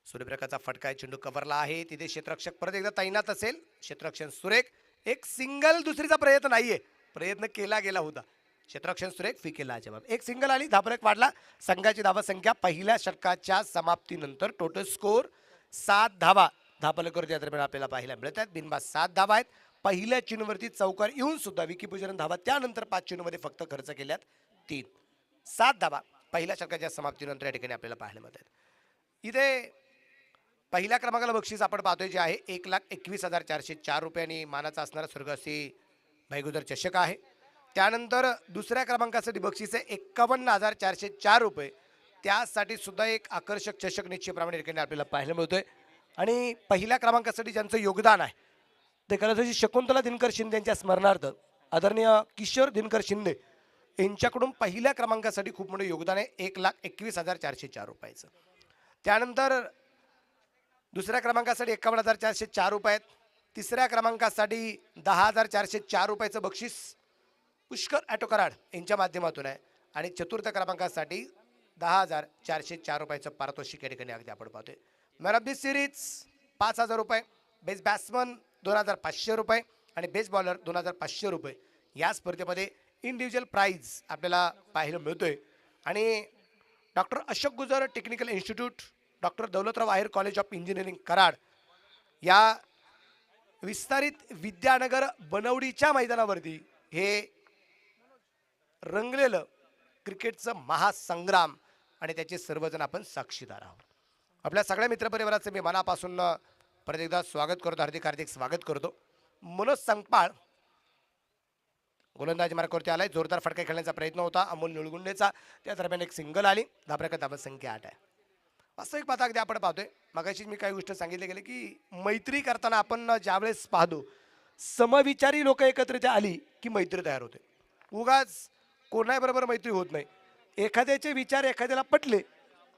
सूर्यप्रकाशचा फटका आहे, चेंडू कव्हरला आहे, तिथे क्षेत्ररक्षक परत एकदा तैनात असेल. क्षेत्ररक्षण सुरेख, एक सिंगल, दुसरीचा प्रयत्न नाहीये, प्रयत्न केला गेला होता. क्षेत्ररक्षण सुरेख, फिकेला जवाब. एक सिंगल आली, धाबलक वाढला. संघाची धावा संख्या पहिल्या षटकाच्या समाप्तीनंतर टोटल स्कोर 7 धावा धाबलकवरती या दरम्यान आपल्याला पाहायला मिळत आहेत. बिनबाद 7 धावा आहेत. पहिल्या चेंडूवरती चौकार येऊन सुद्धा विकी पुजारन धावा, त्यानंतर 5 चेंडूमध्ये फक्त खर्च केल्यात 3. 7 धावा पहिल्या षटकाच्या समाप्तीनंतर या ठिकाणी आपल्याला पाहायला मिळत आहेत. इथे पहिल्या क्रमांकाला बक्षीस आपण पाहतोय जे आहे 1,21,404 रुपये आणि मानाचा असणारा स्वर्गस्थी भाईगुदर चषक आहे. त्यानंतर दुसऱ्या क्रमांकासाठी बक्षीस आहे 51,404 रुपये. त्यासाठी सुद्धा एक आकर्षक चषक निश्चितप्रमाणे ठिकाणी आपल्याला पाहायला मिळतोय. आणि पहिल्या क्रमांकासाठी ज्यांचं योगदान आहे ते कलासची शकुंतला दिनकर शिंदे यांच्या स्मरणार्थ आदरणीय किशोर दिनकर शिंदे यांच्याकडून पहिल्या क्रमांकासाठी खूप मोठं योगदान आहे 1,21,404 रुपयाचं. त्यानंतर दुसऱ्या क्रमांकासाठी 51,404 रुपये आहेत. तिसऱ्या क्रमांकासाठी 10,404 रुपयाचं बक्षीस पुष्कर ॲटो कराड यांच्या माध्यमातून आहे. आणि चतुर्थ क्रमांकासाठी 10,404 रुपयाचं पारितोषिक या ठिकाणी अगदी आपण पाहतोय. मॅन ऑफ दी सिरीज 5,000 रुपये, बेस्ट बॅट्समन 2,500 रुपये आणि बेस्ट बॉलर 2,500 रुपये. या स्पर्धेमध्ये इंडिव्हिज्युअल प्राईज आपल्याला पाहायला मिळतोय. आणि doctor Ashok Gujar technical institute, doctor Daulatrao Aher college of engineering Karad या विस्तारित विद्यानगर बनवडीच्या मैदानावरती हे रंगलेलं क्रिकेटचं महासंग्राम आणि त्याचे सर्वजण आपण साक्षीदार आहोत. आपल्या सगळ्या मित्रपरिवाराचं मी मनापासून परत एकदा स्वागत करतो, हार्दिक हार्दिक स्वागत करतो. मनोज संगपाळ गोलंदाजी मार्गावरती आलाय. जोरदार फटका खेळण्याचा प्रयत्न होता अमोल निळगुंडेचा, त्या दरम्यान एक सिंगल आली. धाबलक धाव संख्या 8 आहे. वास्तविक पाहता अगदी आपण पाहतोय, मगाशी मी काही गोष्ट सांगितले गेले की मैत्री करताना आपण ज्यावेळेस पाहतो समविचारी लोक एकत्रित आली की मैत्री तयार होते. उगाच कोणाबरोबर मैत्री होत नाही. एखाद्याचे विचार एखाद्याला पटले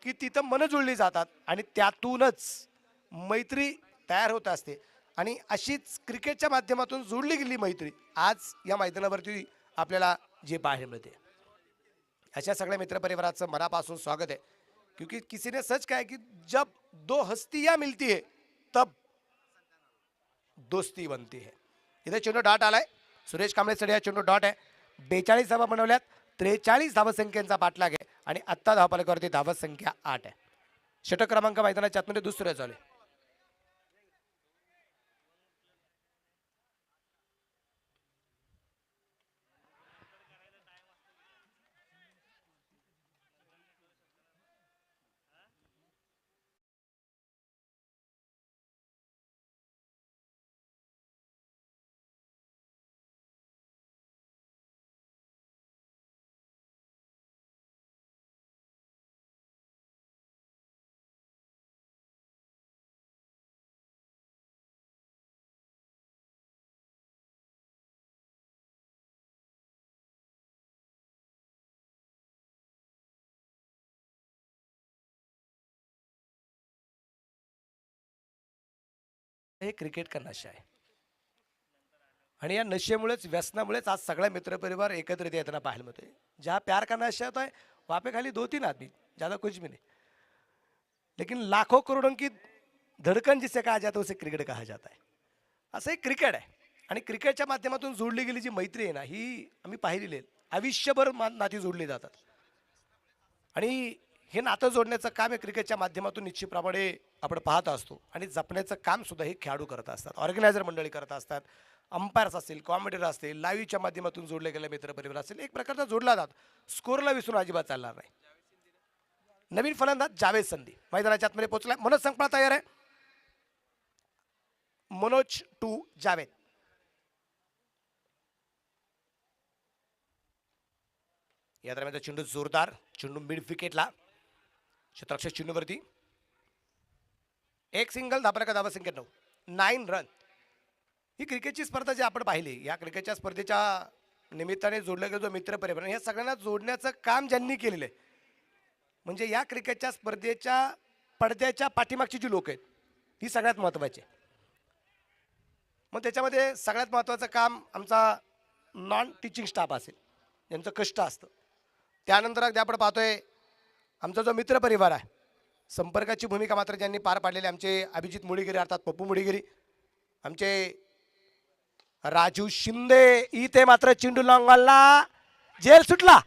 की तिथं मन जुळली जातात आणि त्यातूनच मैत्री तयार होत असते. आणि अशीच क्रिकेटच्या माध्यमातून जोडली गेली मैत्री आज या मैदानावरती आपल्याला जे पाहायला मिळते. अशा सगळ्या मित्रपरिवाराचं मनापासून स्वागत आहे. क्योंकि किसी ने सच कहा है कि जब दो हस्तियां मिलती है तब दोस्ती बनती है. इथे चेंडू डॉट आलाय. सुरेश कांबळे या चेंडू डॉट आहे. 42 धावा बनवल्यात. 43 धावसंख्येचा पाठलाग आहे आणि आत्ता धावफलकावरती धावसंख्या 8 आहे. षटक क्रमांक मैदानाच्या आतमध्ये दुसरं चालू आहे. हे क्रिकेट का नशा आहे आणि या नशेमुळेच व्यसनामुळेच आज सगळ्या मित्रपरिवार एकत्रित येताना पाहायला मिळते. जहाँ प्यार का नशा होता है वहाँ पे खाली 2-3 आदमी ज़्यादा कुछ भी नहीं, लेकिन लाखों करोड़ों की धड़कन जिसे कहा जाता है उसे क्रिकेट कहा जाता है. असं एक क्रिकेट आहे. आणि क्रिकेटच्या माध्यमातून जोडली गेली जी मैत्री आहे ना, ही आम्ही पाहिलेली आहे. आयुष्यभर नाती जोडली जातात. आणि हे नातं जोडण्याचं काम हे क्रिकेटच्या माध्यमातून निश्चितप्रमाणे आपण पाहत असतो. आणि जपण्याचं काम सुद्धा हे खेळाडू करत असतात, ऑर्गनायझर मंडळी करत असतात, अंपायर्स असतील, कॉमेंटेटर असतील, लाईव्हच्या माध्यमातून जोडले गेले मित्रपरिवार असेल, एक प्रकारचा जोडला जातो. स्कोरला विसरून अजिबात चालणार नाही. नवीन फलंदाज जावेद संधी मैदानाच्या आतमध्ये पोहोचला. मनोज संकपाळ तयार आहे. मनोज टू जावेद. या दरम्यान चेंडू जोरदार, चेंडू मिड विकेटला, क्षेत्ररक्षक चेंडूवरती. एक सिंगल, धापा धावा संख्या 9, 9 रन. ही क्रिकेटची स्पर्धा जी आपण पाहिली, या क्रिकेटच्या स्पर्धेच्या निमित्ताने जोडलं गेलं जो मित्रपरिवार, या सगळ्यांना जोडण्याचं काम ज्यांनी केलेलं आहे, म्हणजे या क्रिकेटच्या स्पर्धेच्या पडद्याच्या पाठीमागची जी लोक आहेत ही सगळ्यात महत्त्वाची आहे. मग त्याच्यामध्ये सगळ्यात महत्त्वाचं काम आमचा नॉन टीचिंग स्टाफ असेल, ज्यांचं कष्ट असतं. त्यानंतर अगदी आपण पाहतोय आमचा जो मित्रपरिवार आहे, संपर्काची भूमिका मात्र ज्यांनी पार पाडलेली, आमचे अभिजित मुळीगिरी अर्थात पप्पू मुळीगिरी, आमचे राजू शिंदे. इथे मात्र चेंडू लॉंगॉनला, जेल सुटला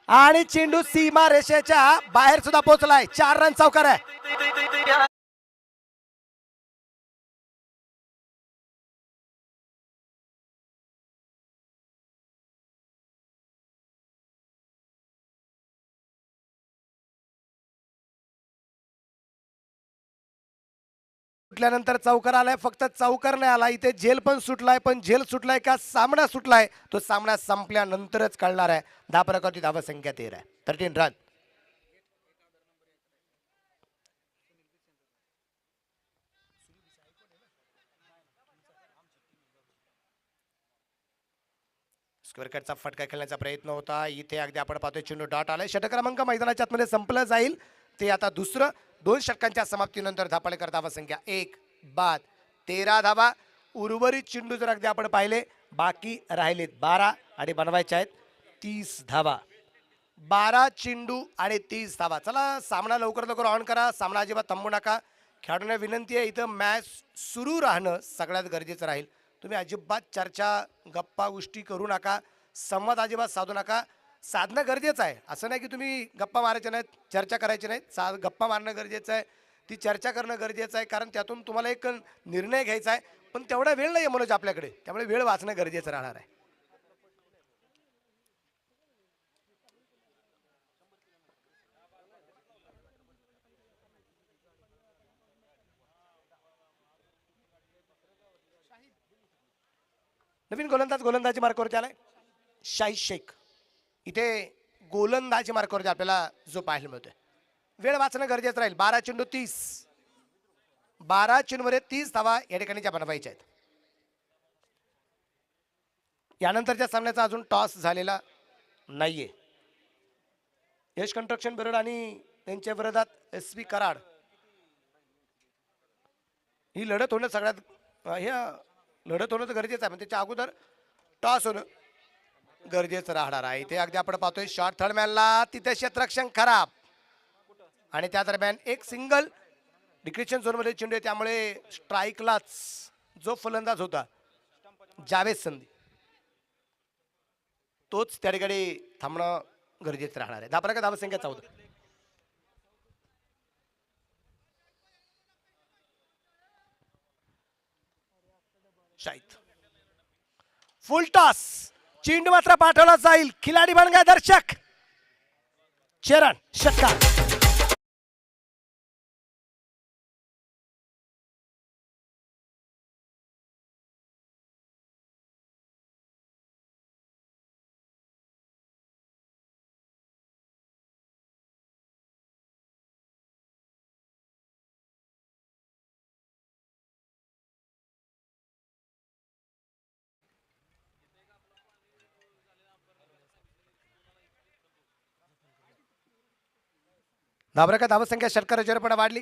आणि चेंडू सीमा रेषेच्या बाहेर सुद्धा पोहोचलाय. 4 रन चौकार आहे. सुटल्यानंतर चौकार आलाय, फक्त चौकार नाही आला, इथे झेल पण सुटलाय. पण झेल सुटलाय का सामना सुटलाय तो सामना संपल्यानंतरच कळणार आहे. धापराकाची धावा संख्या 13 आहे, 13 रन. स्क्वेअर कटचा फटका खेळण्याचा प्रयत्न होता. इथे अगदी आपण पाहतोय चेंडू डॉट आलाय. षटक क्रमांक मैदानाच्या आतमध्ये संपलं जाईल. ते आता दुसरं. 2 षटकांच्या समाप्तीनंतर धापाळेकर धावा संख्या 1 बाद, 13 धावा. उर्वरित चेंडू जर अगदी आपण पाहिले, बाकी राहिलेत 12 आणि बनवायचे आहेत 30 धावा. 12 चेंडू आणि 30 धावा. चला सामना लवकर लवकर ऑन करा. सामना अजिबात थांबू नका. खेळाडूंना विनंती आहे, इथं मॅच सुरू राहणं सगळ्यात गरजेचं राहील. तुम्ही अजिबात चर्चा गप्पा गोष्टी करू नका, संवाद अजिबात साधू नका. साधणं गरजेचं आहे, असं नाही की तुम्ही गप्पा मारायच्या नाहीत, चर्चा करायची नाहीत. गप्पा मारणं गरजेचं आहे, ती चर्चा करणं गरजेचं आहे, कारण त्यातून तुम्हाला एक निर्णय घ्यायचा आहे. पण तेवढा वेळ नाही आहे मनोज आपल्याकडे, त्यामुळे वेळ वाचणं गरजेचं राहणार आहे. नवीन गोलंदाज गोलंदाजी मार्कावरती आलाय शाहिद शेख. इथे गोलंदाजी मार्कावरती आपल्याला जो पाहायला मिळतोय. वेळ वाचणं गरजेचं राहील. 12 चेंडू 30, 12 चेंडूमध्ये 30 धावा या ठिकाणी ज्या बनवायच्या आहेत. यानंतरच्या सामन्याचा अजून टॉस झालेला नाहीये. यश कंस्ट्रक्शन बिरोड आणि त्यांच्या विरोधात SP कराड ही लढत होणं सगळ्यात हे लढत होणं तर गरजेचं आहे, पण त्याच्या अगोदर टॉस होणं गरजेचं राहणार आहे. इथे अगदी आपण पाहतोय शॉर्ट थर्ड मॅनला, तिथे क्षेत्ररक्षण खराब आणि त्या दरम्यान एक सिंगल. डिक्रिप्शन झोनमध्ये चेंडू आहे, त्यामुळे स्ट्राईकलाच जो फलंदाज होता जावेद संधी तोच त्या ठिकाणी थांबणं गरजेचं राहणार आहे. धापा धावा संख्या 14. शाहिद फुल टॉस, चेंडू मात्र पाठवला जाईल. खिलाडी बन गए दर्शक. चरण षटकार. धाबरका धावसंख्या षटकार जरपणा वाढली.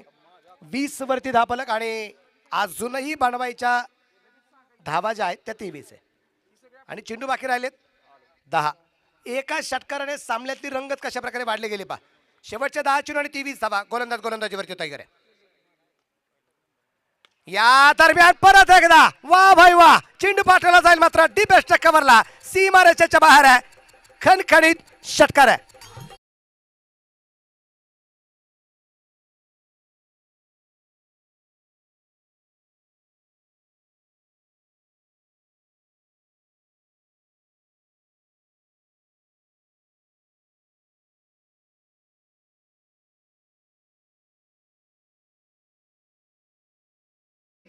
20 वरती धापलक आणि अजूनही बनवायच्या धावा ज्या आहेत त्या 23 आहे आणि चेंडू बाकी राहिलेत 10. एका षटकाराने सामन्यातली रंगत कशा प्रकारे वाढली गेली पहा. शेवटचे 10 चेंडू आणि 23 धावा. गोलंदाजीवरती तयार आहे. या दरम्यान परत एकदा वा भाई वा, चेंडू पाठवला जाईल मात्र डीपेस्ट कव्हरला, सीमारेषेच्या बाहेर आहे. खणखणीत षटकार आहे.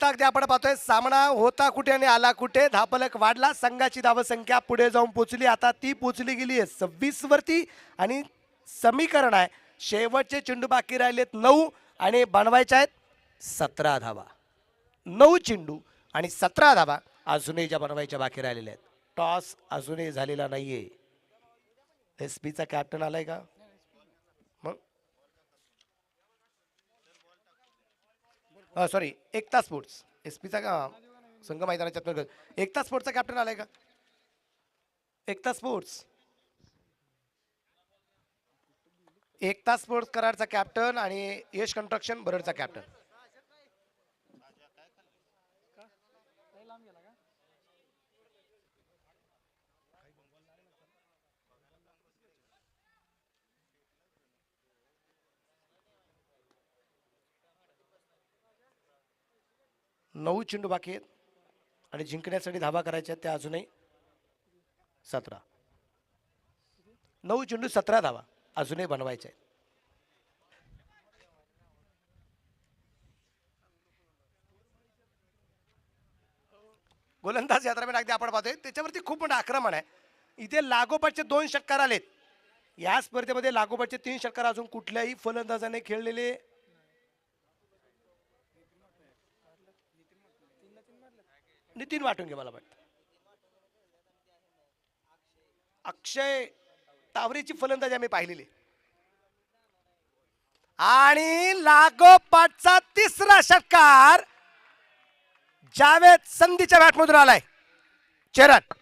अगदी आपण पाहतोय सामना होता कुठे आणि आला कुठे. धापलक वाढला, संघाची धावसंख्या पुढे जाऊन पोचली. आता ती पोचली गेली आहे 26 वरती आणि समीकरण आहे शेवटचे चेंडू बाकी राहिलेत 9 आणि बनवायचे आहेत 17 धावा. 9 चेंडू आणि 17 धावा अजूनही ज्या बनवायच्या बाकी राहिलेल्या आहेत. टॉस अजूनही झालेला नाहीये. एसपीचा कॅप्टन आलाय का मग? सॉरी, एकता स्पोर्ट्स एसपीचा का संघ मैदानाच्या एकता स्पोर्ट्सचा कॅप्टन आलाय का? एकता स्पोर्ट्स, एकता स्पोर्ट्स कराडचा कॅप्टन आणि यश कंस्ट्रक्शन बरडचा कॅप्टन. नऊ चेंडू बाकी आहेत आणि जिंकण्यासाठी धावा करायच्या आहेत त्या अजूनही 17. 9 चेंडू 17 धावा अजूनही बनवायच्या आहेत. गोलंदाज यात्रा अगदी आपण पाहतोय त्याच्यावरती खूप मोठं आक्रमण आहे. इथे लागोपाठचे 2 षटकार आलेत. या स्पर्धेमध्ये लागोपाठचे 3 षटकार अजून कुठल्याही फलंदाजाने खेळलेले नितीन वाटून घे मला वाटतं. अक्षय तावरेची फलंदाजी आम्ही पाहिलेली आणि लागोपाठचा 3रा षटकार जावेद संधीच्या बॅटमधून आलाय. चरण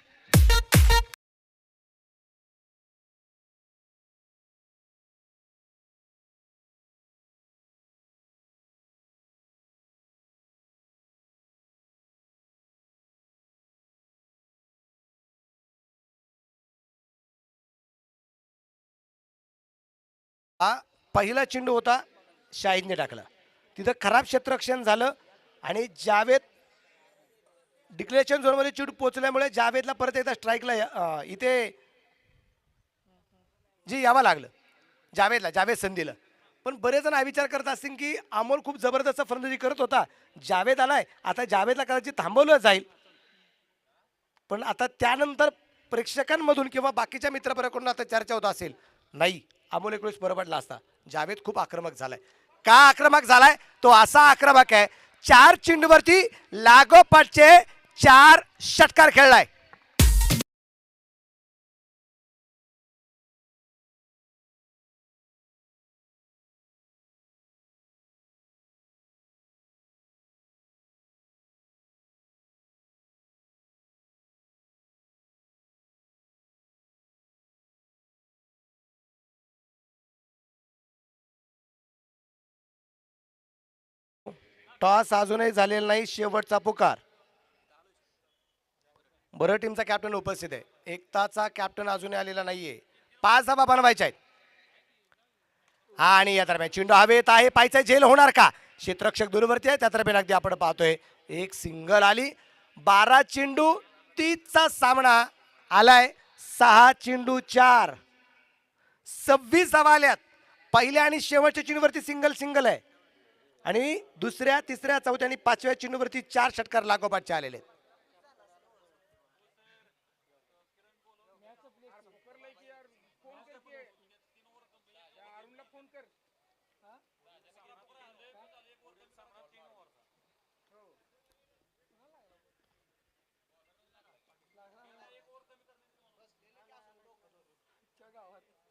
हा पहिला चेंडू होता, शाहिदने टाकला. तिथं खराब क्षेत्ररक्षण झालं आणि जावेद डिक्लेरेशन झोनमध्ये चेंडू पोहोचल्यामुळे जावेदला परत एकदा स्ट्राईकला इथे जे यावं लागलं जावेद संधीला. पण बरेच जण हा विचार करत असतील की अमोल खूप जबरदस्त फलंदाजी करत होता, जावेद आलाय, आता जावेदला कदाचित थांबवलं जाईल. पण आता त्यानंतर प्रेक्षकांमधून किंवा बाकीच्या मित्रपराकडून आता चर्चा होत असेल, नाही अमोल एक वेळेस बरं पडला असता. जावेद खूप आक्रमक झालाय. का आक्रमक झालाय? तो असा आक्रमक आहे 4 चेंडूवरती लागोपाठचे 4 षटकार खेळलाय. टॉस अजूनही झालेला नाही. शेवटचा पुकार. बरं टीमचा कॅप्टन उपस्थित आहे. एकताचा कॅप्टन अजूनही आलेला नाहीये. 5 धावा बनवायच्या आहेत आणि या दरम्यान चेंडू हवेत आहे. पायचा झेल होणार का? क्षेत्ररक्षक दूरवरती आहे. त्या दरम्यान अगदी आपण पाहतोय एक सिंगल आली. 12 चेंडू 30चा सामना आलाय. 6 चेंडू 4, 26 धावा आल्यात. पहिल्या आणि शेवटच्या चेंडूवरती सिंगल आहे आणि दुसऱ्या, तिसऱ्या, चौथ्या आणि 5व्या चेंडूवरती 4 षटकार लागोपाठचे आलेले आहेत.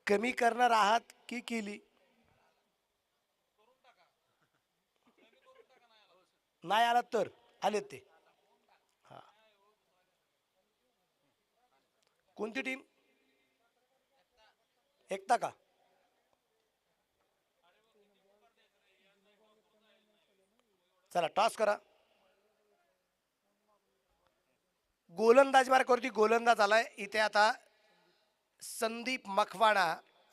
कमी करणार आहात की केली? नाही आला तर आलेत ते. हा, कोणती टीम? एकता का? चला टॉस करा. गोलंदाज मार्गावरती गोलंदाज आलाय. इथे आता संदीप मखवाणा.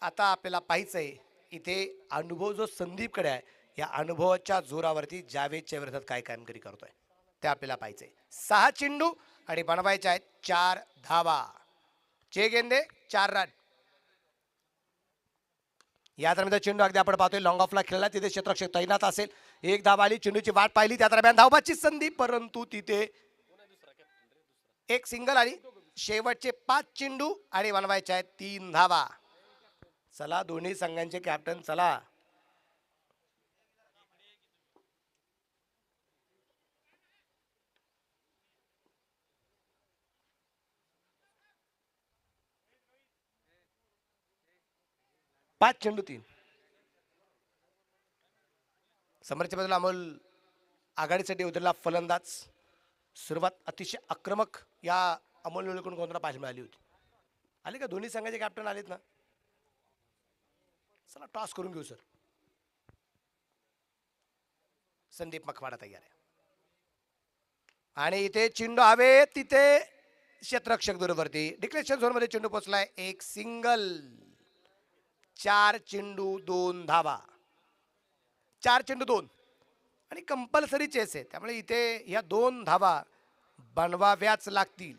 आता आपल्याला पाहायचंय इथे अनुभव जो संदीपकडे आहे, या अनुभवाच्या जोरावरती जावेदच्या विरोधात काय कामगिरी करतोय ते आपल्याला पाहायचंय. 6 चेंडू आणि बनवायचे आहेत 4 धावा. 6 गेंदे 4 रन. या दरम्यान चेंडू अगदी आपण पाहतोय लॉंग ऑफला खेळला, तिथे क्षेत्ररक्षक तैनात असेल. एक धाव आली, चेंडूची वाट पाहिली, त्या दरम्यान धावबाची संधी, परंतु तिथे एक सिंगल आली. शेवटचे 5 चेंडू आणि बनवायचे आहेत 3 धावा. चला दोन्ही संघांचे कॅप्टन चला. पाच चेंडू 3. समोरच्या बाजूला अमोल आघाडीसाठी उतरला फलंदाज. सुरुवात अतिशय आक्रमक या अमोल निळेकडून कोणाला पाहायला मिळाली होती. आले का दोन्ही संघाचे कॅप्टन आलेत ना. चला टॉस करून घेऊ सर. संदीप मखवाडा तयार आहे आणि इथे चेंडू हवे, तिथे क्षेत्ररक्षक दूरवरती. डिक्लेरेशन झोन मध्ये चेंडू पोहोचलाय. एक सिंगल. 4 चेंडू 2 धावा. 4 चेंडू 2 आणि कंपल्सरी चेस आहे, त्यामुळे इथे या 2 धावा बनवाव्याच लागतील.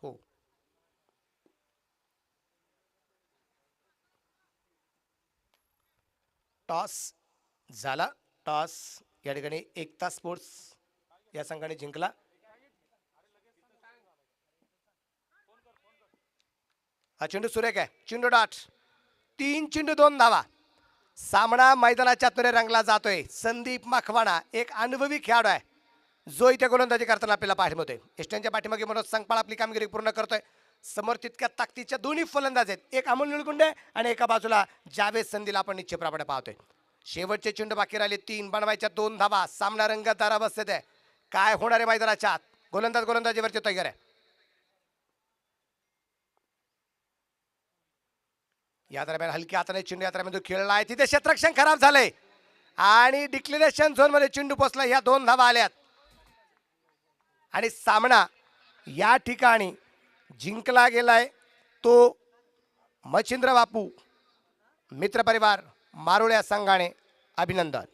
हो टॉस झाला. टॉस या ठिकाणी एकता स्पोर्ट्स या संघाने जिंकला. हा चेंडू सुरेख आहे. चेंडू डॉट. 3 चेंडू 2 धावा. सामना मैदानाच्या तुरे रंगला जातोय. संदीप मखवाणा एक अनुभवी खेळाडू आहे, जो इथे गोलंदाजी करताना आपल्याला पाठवतोय. एस्टनच्या पाठीमागे मनोज संकपाळ आपली कामगिरी पूर्ण करतोय. समोर तितक्या ताकदीच्या दोन्ही फलंदाज आहेत, एक अमोल निळकुंडे आणि एका बाजूला जावेद संदीला आपण निश्चितप्रमाणे पाहतोय. शेवटचे चेंडू बाकी राहिले 3. बनवायच्या 2 धावा. सामना रंगतदार अवस्थेत आहे. काय होणार आहे मैदानाच्या आत. गोलंदाज गोलंदाजीवरती तयार आहे. या दरम्यान हलक्या हाताने चेंडू या दरम्यान जो खेळला आहे, तिथे क्षेत्ररक्षण खराब झालंय आणि डिक्लेरेशन झोन मध्ये चेंडू पोचला. या 2 धावा आल्यात आणि सामना या ठिकाणी जिंकला गेलाय तो मच्छिंद्र बापू मित्र परिवार मारोळ्या संघाने. अभिनंदन.